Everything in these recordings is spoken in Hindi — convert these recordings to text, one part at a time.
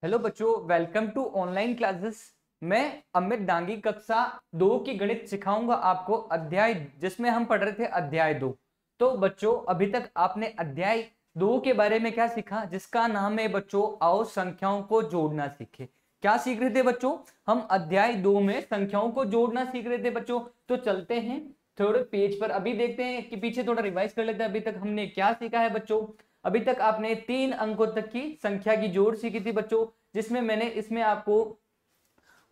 हेलो बच्चों, वेलकम टू ऑनलाइन क्लासेस। मैं अमित डांगी कक्षा 2 की गणित सिखाऊंगा आपको अध्याय जिसमें हम पढ़ रहे थे अध्याय 2। तो बच्चों अभी तक आपने अध्याय 2 के बारे में क्या सीखा, जिसका नाम है बच्चों आओ संख्याओं को जोड़ना सीखे। क्या सीख रहे थे बच्चों? हम अध्याय 2 में संख्याओं को जोड़ना सीख रहे थे बच्चों। तो चलते हैं थोड़े पेज पर, अभी देखते हैं कि पीछे थोड़ा रिवाइज कर लेते हैं अभी तक हमने क्या सीखा है बच्चों। अभी तक आपने 3 अंकों तक की संख्या की जोड़ सीखी थी बच्चों, जिसमें मैंने इसमें आपको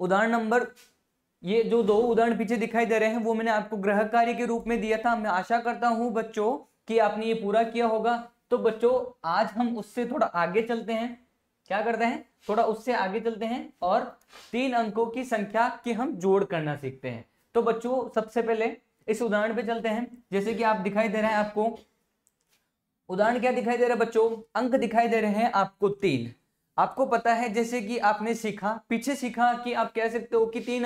उदाहरण नंबर, ये जो 2 उदाहरण पीछे दिखाई दे रहे हैं वो मैंने आपको गृह कार्य के रूप में दिया था। मैं आशा करता हूं बच्चों कि आपने ये पूरा किया होगा। तो बच्चों आज हम उससे थोड़ा आगे चलते हैं। क्या करते हैं, थोड़ा उससे आगे चलते हैं और 3 अंकों की संख्या की हम जोड़ करना सीखते हैं। तो बच्चों सबसे पहले इस उदाहरण पे चलते हैं। जैसे कि आप दिखाई दे रहे हैं, आपको उदाहरण क्या दिखाई दे रहा है बच्चों, अंक दिखाई दे रहे हैं आपको 3। आपको पता है जैसे कि आपने सीखा, पीछे सीखा कि आप कह सकते हो कि 3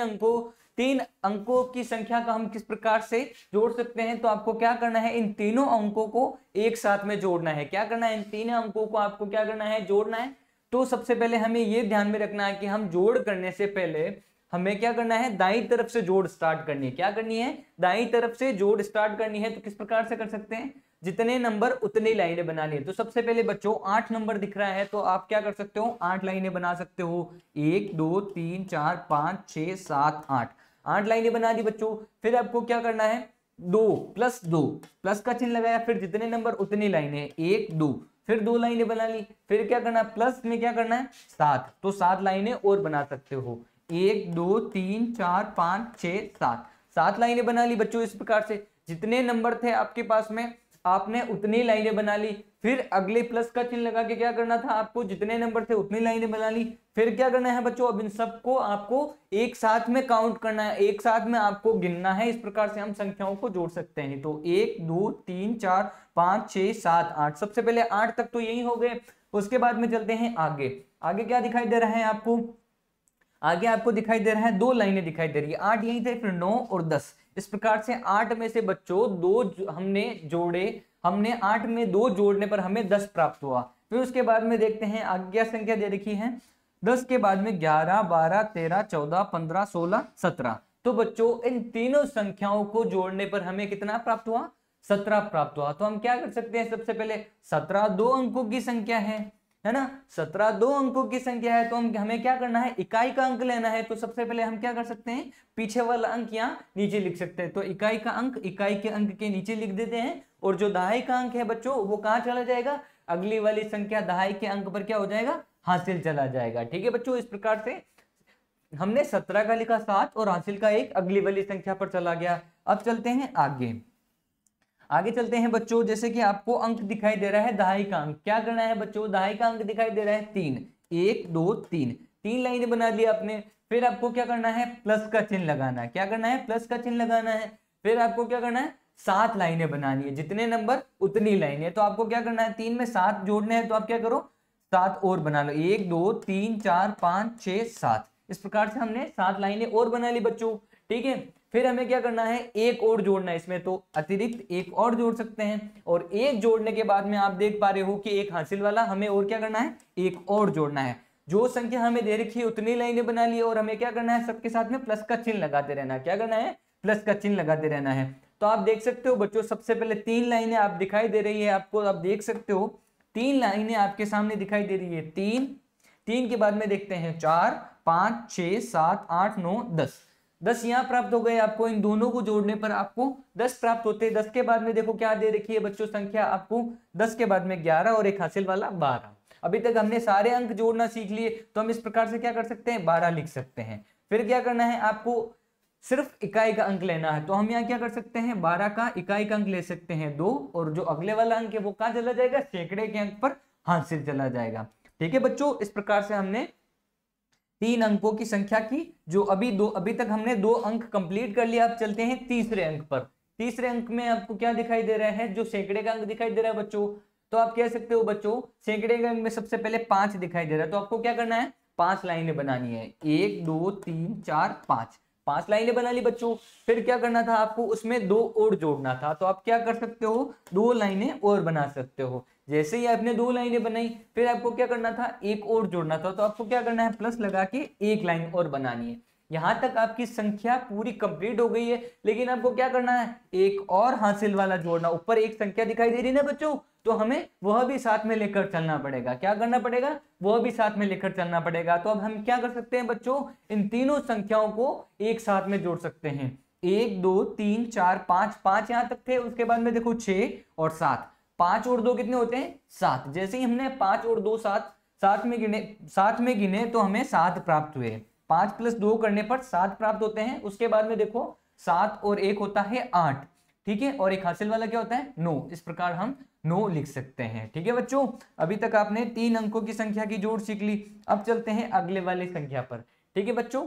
अंकों की संख्या का हम किस प्रकार से जोड़ सकते हैं। तो आपको क्या करना है, इन तीनों अंकों को एक साथ में जोड़ना है। क्या करना है, इन तीनों अंकों को आपको क्या करना है, जोड़ना है। तो सबसे पहले हमें यह ध्यान में रखना है कि हम जोड़ करने से पहले हमें क्या करना है, दाईं तरफ से जोड़ स्टार्ट करनी है। क्या करनी है, दाईं तरफ से जोड़ स्टार्ट करनी है। तो किस प्रकार से कर सकते हैं, जितने नंबर उतनी लाइनें बनानी है। तो सबसे पहले बच्चों 8 नंबर दिख रहा है, तो आप क्या कर सकते हो, 8 लाइनें बना सकते हो। 1 2 3 4 5 6 7 8, 8 लाइनें बना दी बच्चों। फिर आपको क्या करना है, 2 प्लस 2, प्लस का चिन्ह लगाया, फिर जितने नंबर उतनी लाइनें, 1 2, फिर 2 लाइनें बना ली। फिर क्या करना है, प्लस में क्या करना है 7, तो 7 लाइनें और बना सकते हो। 1 2 3 4 5 6 7, 7 लाइनें बना ली बच्चों। इस प्रकार से जितने नंबर थे आपके पास में आपने उतनी लाइनें बना ली। फिर अगले प्लस का चिन्ह लगा के क्या करना था, आपको जितने नंबर थे उतनी लाइनें बना ली। फिर क्या करना है बच्चों, अब इन सबको आपको एक साथ में काउंट करना है, एक साथ में आपको गिनना है। इस प्रकार से हम संख्याओं को जोड़ सकते हैं। तो 1 2 3 4 5 6 7 8, सबसे पहले 8 तक तो यही हो गए। उसके बाद में चलते हैं आगे। आगे क्या दिखाई दे रहा है आपको, आगे आपको दिखाई दे रहा है 2 लाइनें दिखाई दे रही है। 8 यही थे, फिर 9 और 10। इस प्रकार से 8 में से बच्चों 2 हमने जोड़े। हमने 8 में 2 जोड़ने पर हमें 10 प्राप्त हुआ। फिर उसके बाद में देखते हैं आगे क्या संख्या दे रखी है। 10 के बाद में 11 12 13 14 15 16 17। तो बच्चों इन तीनों संख्याओं को जोड़ने पर हमें कितना प्राप्त हुआ, 17 प्राप्त हुआ। तो हम क्या कर सकते हैं, सबसे पहले 17 2 अंकों की संख्या है ना। 17 2 अंकों की संख्या है, तो हमें क्या करना है, इकाई का अंक लेना है। तो सबसे पहले हम क्या कर सकते हैं, पीछे वाला अंक यहाँ नीचे लिख सकते हैं। तो इकाई का अंक इकाई के अंक के नीचे लिख देते हैं, और जो दहाई का अंक है बच्चों वो कहाँ चला जाएगा, अगली वाली संख्या दहाई के अंक पर क्या हो जाएगा, हासिल चला जाएगा। ठीक है बच्चों, इस प्रकार से हमने 17 का लिखा 7 और हासिल का 1 अगली वाली संख्या पर चला गया। अब चलते हैं आगे। आगे चलते हैं बच्चों, जैसे कि आपको अंक दिखाई दे रहा है दहाई का अंक। क्या करना है बच्चों, दहाई का अंक दिखाई दे रहा है 3, 1 2 3, 3 लाइनें बना ली आपने। फिर आपको क्या करना है, प्लस का चिन्ह लगाना है। क्या करना है, प्लस का चिन्ह लगाना है। फिर आपको क्या करना है, 7 लाइनें बनानी है, जितने नंबर उतनी लाइनें। तो आपको क्या करना है, 3 में 7 जोड़ने हैं, तो आप क्या करो 7 और बना लो। 1 2 3 4 5 6 7, इस प्रकार से हमने 7 लाइनें और बना ली बच्चों। ठीक है, फिर हमें क्या करना है, एक और जोड़ना है इसमें, तो अतिरिक्त एक और जोड़ सकते हैं। और एक जोड़ने के बाद में आप देख पा रहे हो कि एक हासिल वाला, हमें और क्या करना है, एक और जोड़ना है। जो संख्या हमें दे रखी है उतनी लाइनें बना ली, और हमें क्या करना है, सबके साथ में प्लस का चिन्ह लगाते रहना है। क्या करना है, प्लस का चिन्ह लगाते रहना है। तो आप देख सकते हो बच्चों, सबसे पहले 3 लाइनें आप दिखाई दे रही है आपको, आप देख सकते हो 3 लाइनें आपके सामने दिखाई दे रही है। 3 के बाद में देखते हैं 4 5 6 7 8 9 10, 10 यहाँ प्राप्त हो गए आपको। इन दोनों को जोड़ने पर आपको 10 प्राप्त होते हैं। 10 के बाद में देखो क्या दे रखी है बच्चों संख्या आपको, 10 के बाद में 11 और एक हासिल वाला 12। अभी तक हमने सारे अंक जोड़ना सीख लिए, तो हम इस प्रकार से क्या कर सकते हैं, 12 लिख सकते हैं। फिर क्या करना है, आपको सिर्फ इकाई का अंक लेना है। तो हम यहाँ क्या कर सकते हैं, 12 का इकाई का अंक ले सकते हैं 2, और जो अगले वाला अंक है वो कहाँ चला जाएगा, सैकड़े के अंक पर हासिल चला जाएगा। ठीक है बच्चों, इस प्रकार से हमने 3 अंकों की संख्या की, जो अभी तक हमने 2 अंक कंप्लीट कर लिया। अब चलते हैं तीसरे अंक पर। तीसरे अंक में आपको क्या दिखाई दे रहा है, जो सैकड़े का अंक दिखाई दे रहा है बच्चों। तो आप कह सकते हो बच्चों, सैकड़े के अंक में सबसे पहले 5 दिखाई दे रहा है, तो आपको क्या करना है, 5 लाइनें बनानी है। 1 2 3 4 5, 5 लाइनें बना ली बच्चों। फिर क्या करना था आपको, उसमें 2 और जोड़ना था। तो आप क्या कर सकते हो, 2 लाइनें और बना सकते हो। जैसे ही आपने 2 लाइनें बनाई, फिर आपको क्या करना था, एक और जोड़ना था, तो आपको क्या करना है, प्लस लगा के एक लाइन और बनानी है। यहां तक आपकी संख्या पूरी कंप्लीट हो गई है, लेकिन आपको क्या करना है, एक और हासिल वाला जोड़ना। ऊपर एक संख्या दिखाई दे रही है ना बच्चों, तो हमें वह भी साथ में लेकर चलना पड़ेगा। क्या करना पड़ेगा, वह भी साथ में लेकर चलना पड़ेगा। तो अब हम क्या कर सकते हैं बच्चों, इन तीनों संख्याओं को एक साथ में जोड़ सकते हैं। 1 2 3 4 5, 5 यहां तक थे, उसके बाद में देखो 6 और 7, 5 और 2 कितने होते हैं, 7। जैसे ही हमने 5 और 2 7 साथ में गिने तो हमें 7 प्राप्त हुए। 5 + 2 करने पर 7 प्राप्त होते हैं। उसके बाद में देखो 7 और 1 होता है 8, ठीक है, और एक हासिल वाला क्या होता है, 9। इस प्रकार हम 9 लिख सकते हैं। ठीक है बच्चों, अभी तक आपने 3 अंकों की संख्या की जोड़ सीख ली। अब चलते हैं अगले वाली संख्या पर। ठीक है बच्चों,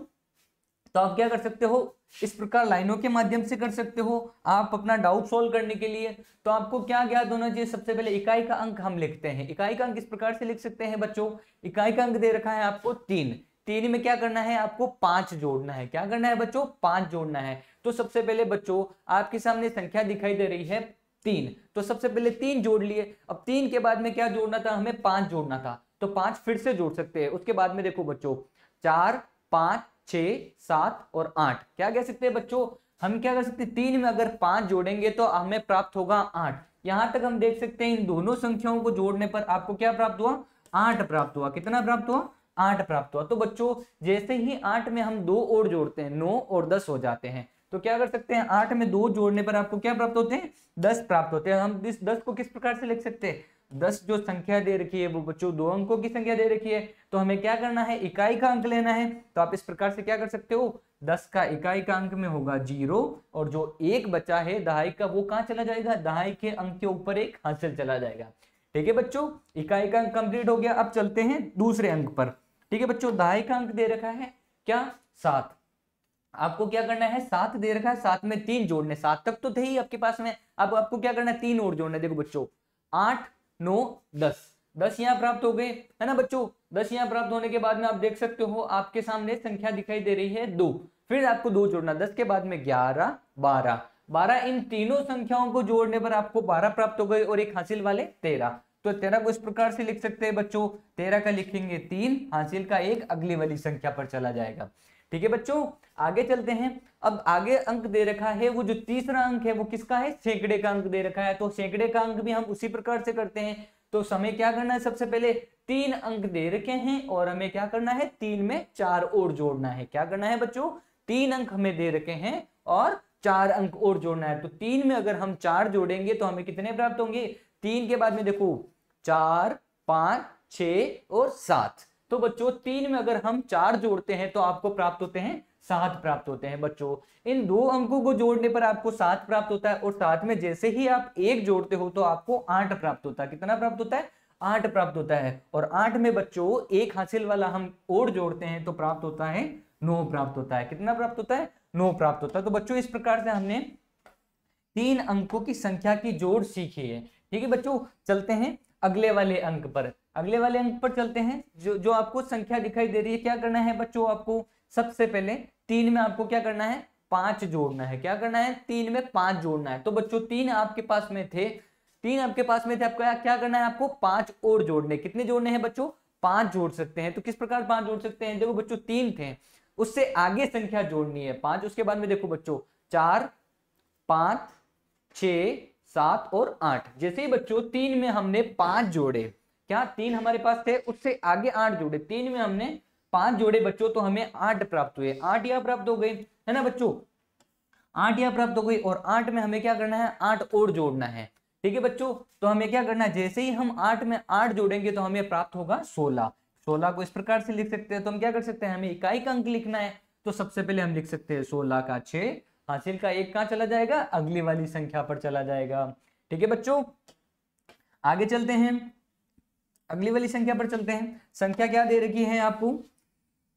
तो आप क्या कर सकते हो, इस प्रकार लाइनों के माध्यम से कर सकते हो आप अपना डाउट सॉल्व करने के लिए। तो आपको क्या ज्ञात होना चाहिए, सबसे पहले इकाई का अंक हम लिखते हैं। इकाई का अंक इस प्रकार से लिख सकते हैं बच्चों, इकाई का अंक दे रखा है आपको 3, 3 में क्या करना है, आपको 5 जोड़ना है। क्या करना है बच्चों, 5 जोड़ना है। तो सबसे पहले बच्चों आपके सामने संख्या दिखाई दे रही है 3, तो सबसे पहले 3 जोड़ लिए। अब 3 के बाद में क्या जोड़ना था, हमें 5 जोड़ना था, तो 5 फिर से जोड़ सकते हैं। उसके बाद में देखो बच्चों 4 5 6 7 और 8, क्या कह सकते हैं बच्चों, हम क्या कर सकते हैं, 3 में अगर 5 जोड़ेंगे तो हमें प्राप्त होगा 8। यहां तक हम देख सकते हैं इन दोनों संख्याओं को जोड़ने पर आपको क्या प्राप्त हुआ, 8 प्राप्त हुआ। कितना प्राप्त हुआ, 8 प्राप्त हुआ। तो बच्चों जैसे ही 8 में हम 2 और जोड़ते हैं, 9 और 10 हो जाते हैं। तो क्या कर सकते हैं, 8 में 2 जोड़ने पर आपको क्या प्राप्त होते हैं, 10 प्राप्त होते हैं। हम इस 10 को किस प्रकार से लिख सकते हैं, 10 जो संख्या दे रखी है वो बच्चों 2 अंकों की संख्या दे रखी है, तो हमें क्या करना है, इकाई का अंक लेना है। तो आप इस प्रकार से क्या कर सकते हो, 10 का इकाई का अंक में होगा 0, और जो एक बचा है दहाई का, वो कहां चला जाएगा, दहाई के अंक के ऊपर एक हासिल चला जाएगा। ठीक है बच्चों, इकाई का अंक कंप्लीट हो गया। अब चलते हैं दूसरे अंक पर। ठीक है बच्चों, दहाई का अंक दे रखा है क्या, 7। आपको क्या करना है, 7 दे रखा है, 7 में 3 जोड़ने, 7 तक तो थे ही आपके पास में। अब आपको क्या करना है, 3 और जोड़ने। देखो बच्चों 8 9 10, 10 यहाँ प्राप्त हो गए, है ना बच्चों। 10 यहाँ प्राप्त होने के बाद में आप देख सकते हो आपके सामने संख्या दिखाई दे रही है 2, फिर आपको 2 जोड़ना। 10 के बाद में 11 12 12, इन तीनों संख्याओं को जोड़ने पर आपको 12 प्राप्त हो गए, और एक हासिल वाले 13। तो 13 को इस प्रकार से लिख सकते हैं बच्चों, 13 का लिखेंगे 3, हासिल का 1 अगली वाली संख्या पर चला जाएगा। ठीक है बच्चों, आगे चलते हैं। अब आगे अंक दे रखा है, वो जो तीसरा अंक है वो किसका है, सैकड़े का अंक दे रखा है। तो सैकड़े का अंक भी हम उसी प्रकार से करते हैं। तो हमें क्या करना है, सबसे पहले 3 अंक दे रखे हैं, और हमें क्या करना है, 3 में 4 और जोड़ना है। क्या करना है बच्चों, 3 अंक हमें दे रखे हैं और 4 अंक और जोड़ना है। तो 3 में अगर हम 4 जोड़ेंगे तो हमें कितने प्राप्त होंगे, 3 के बाद में देखो 4 5 6 और 7। तो बच्चों 3 में अगर हम 4 जोड़ते हैं तो आपको प्राप्त होते हैं 7 प्राप्त होते हैं। बच्चों इन 2 अंकों को जोड़ने पर आपको 7 प्राप्त होता है, और 7 में जैसे ही आप 1 जोड़ते हो तो आपको 8 प्राप्त होता है। कितना प्राप्त होता है, 8 प्राप्त होता है। और 8 में बच्चों एक हासिल वाला हम और जोड़ते हैं तो प्राप्त होता है 9 प्राप्त होता है। कितना प्राप्त होता है, 9 प्राप्त होता है। तो बच्चों इस प्रकार से हमने 3 अंकों की संख्या की जोड़ सीखी है। ठीक है बच्चों, चलते हैं अगले वाले अंक पर। अगले वाले अंक पर चलते हैं। जो आपको संख्या दिखाई दे रही है, क्या करना है बच्चों, आपको सबसे पहले 3 में आपको क्या करना है, 5 जोड़ना है। क्या करना है, 3 में 5 जोड़ना है। तो बच्चों 3 आपके पास में थे, 3 आपके पास में थे, आपको क्या करना है, आपको 5 और जोड़ने। कितने जोड़ने हैं बच्चों, 5 जोड़ सकते हैं। तो किस प्रकार 5 जोड़ सकते हैं, देखो बच्चों 3 थे, उससे आगे संख्या जोड़नी है 5। उसके बाद में देखो बच्चों 4 5 6 7 और 8। जैसे ही बच्चों 3 में हमने 5 जोड़े, क्या 3 हमारे पास थे, उससे आगे 8 जोड़े, 3 में हमने 5 जोड़े बच्चों, तो हमें 8 प्राप्त हुए। 8 यहाँ प्राप्त हो गए, है ना बच्चों, 8 यहाँ प्राप्त हो गई। और 8 में हमें क्या करना है, 8 और जोड़ना है। ठीक है बच्चों, तो हमें क्या करना है, जैसे ही हम 8 में 8 जोड़ेंगे तो हमें प्राप्त होगा 16। 16 को इस प्रकार से लिख सकते हैं। तो हम क्या कर सकते हैं, हमें इकाई का अंक लिखना है, तो सबसे पहले हम लिख सकते हैं 16 का 6, हासिल का 1 कहां चला जाएगा, अगली वाली संख्या पर चला जाएगा। ठीक है बच्चों, आगे चलते हैं, अगली वाली संख्या पर चलते हैं। संख्या क्या दे रखी है आपको,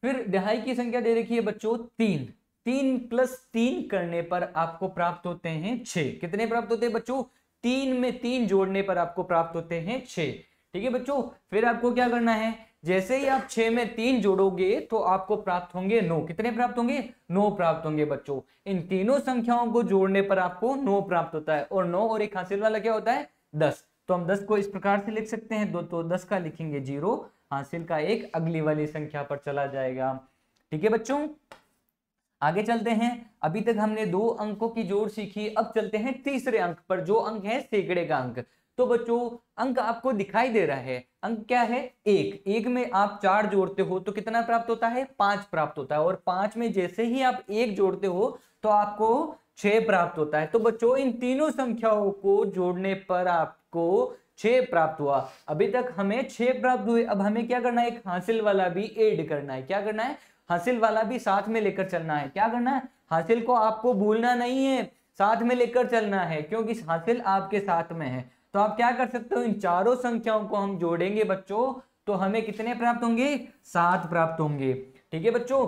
फिर दहाई की संख्या दे रखी है बच्चों 3। 3 + 3 करने पर आपको प्राप्त होते हैं 6। कितने प्राप्त होते हैं बच्चों, 3 में 3 जोड़ने पर आपको प्राप्त होते हैं 6। ठीक है बच्चों, फिर आपको क्या करना है, जैसे ही आप 6 में 3 जोड़ोगे तो आपको प्राप्त होंगे 9। कितने प्राप्त होंगे, 9 प्राप्त होंगे बच्चों। इन तीनों संख्याओं को जोड़ने पर आपको 9 प्राप्त होता है, और 9 और एक हासिल वाला क्या होता है, 10। तो हम 10 को इस प्रकार से लिख सकते हैं, दो तो 10 का लिखेंगे 0, हासिल का 1 अगली वाली संख्या पर चला जाएगा। ठीक है बच्चों, आगे चलते हैं। अभी तक हमने 2 अंकों की जोड़ सीखी, अब चलते हैं तीसरे अंक पर, जो अंक है सैकड़े का अंक। तो बच्चों अंक आपको दिखाई दे रहा है, अंक क्या है 1, 1 में आप 4 जोड़ते हो तो कितना प्राप्त होता है 5 प्राप्त होता है, और 5 में जैसे ही आप 1 जोड़ते हो तो आपको 6 प्राप्त होता है। तो बच्चों इन तीनों संख्याओं को जोड़ने पर आपको 6 प्राप्त हुआ। अभी तक हमें 6 प्राप्त हुए, अब हमें क्या करना है, एक हासिल वाला भी ऐड करना है। क्या करना है, हासिल वाला भी साथ में लेकर चलना है। क्या करना है, हासिल को आपको भूलना नहीं है, साथ में लेकर चलना है, क्योंकि हासिल आपके साथ में है। तो आप क्या कर सकते हो, इन चारों संख्याओं को हम जोड़ेंगे बच्चों, तो हमें कितने प्राप्त होंगे, 7 प्राप्त होंगे। ठीक है बच्चों,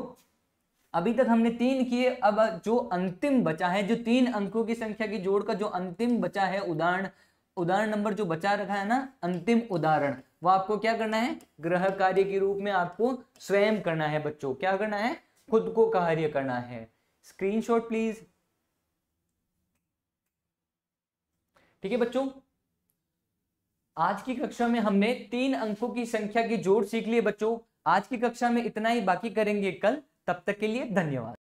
अभी तक हमने 3 किए, अब जो अंतिम बचा है, जो 3 अंकों की संख्या की जोड़ का जो अंतिम बचा है, उदाहरण नंबर जो बचा रखा है ना, अंतिम उदाहरण, वो आपको क्या करना है, गृह कार्य के रूप में आपको स्वयं करना है बच्चों। क्या करना है, खुद को कार्य करना है। Screenshot please. ठीक है बच्चों, आज की कक्षा में हमने 3 अंकों की संख्या की जोड़ सीख ली है बच्चों। आज की कक्षा में इतना ही, बाकी करेंगे कल। तब तक के लिए धन्यवाद।